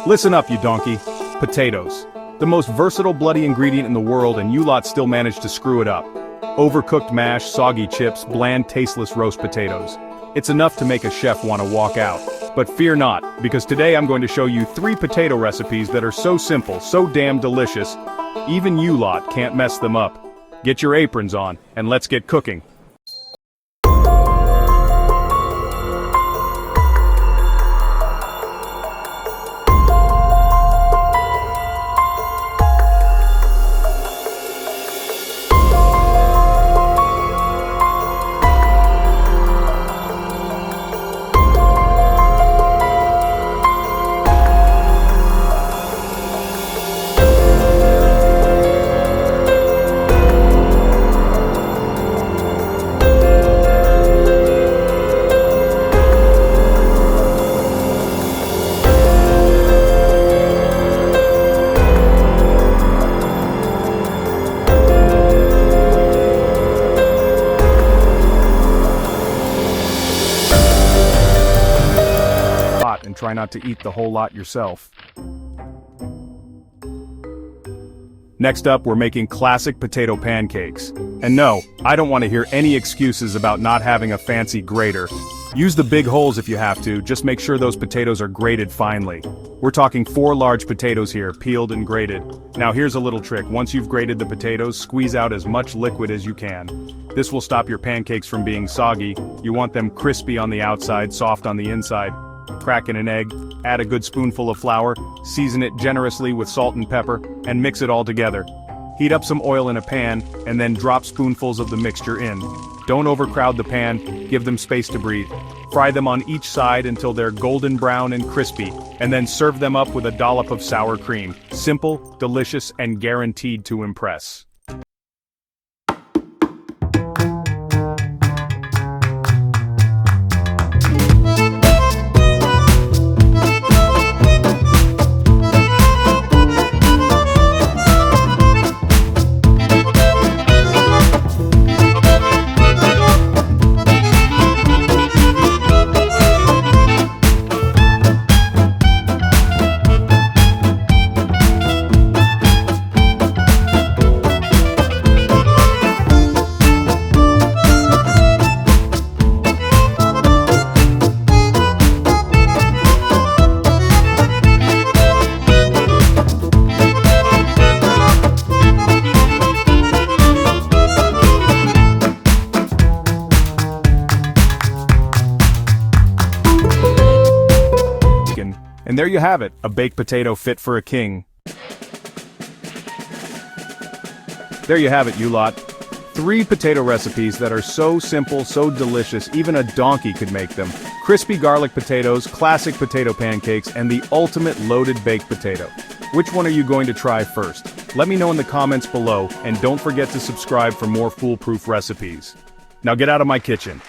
Listen up, you donkey. Potatoes. The most versatile bloody ingredient in the world, and you lot still manage to screw it up. Overcooked mash, soggy chips, bland, tasteless roast potatoes. It's enough to make a chef want to walk out. But fear not, because today I'm going to show you 3 potato recipes that are so simple, so damn delicious, even you lot can't mess them up. Get your aprons on, and let's get cooking. And try not to eat the whole lot yourself. Next up, we're making classic potato pancakes. And no, I don't want to hear any excuses about not having a fancy grater. Use the big holes if you have to, just make sure those potatoes are grated finely. We're talking 4 large potatoes here, peeled and grated. Now here's a little trick: once you've grated the potatoes, squeeze out as much liquid as you can. This will stop your pancakes from being soggy. You want them crispy on the outside, soft on the inside. Crack in an egg, add a good spoonful of flour, season it generously with salt and pepper, and mix it all together. Heat up some oil in a pan, and then drop spoonfuls of the mixture in. Don't overcrowd the pan, give them space to breathe. Fry them on each side until they're golden brown and crispy, and then serve them up with a dollop of sour cream. Simple, delicious, and guaranteed to impress. And there you have it, a baked potato fit for a king. There you have it, you lot. 3 potato recipes that are so simple, so delicious, even a donkey could make them. Crispy garlic potatoes, classic potato pancakes, and the ultimate loaded baked potato. Which one are you going to try first? Let me know in the comments below, and don't forget to subscribe for more foolproof recipes. Now get out of my kitchen.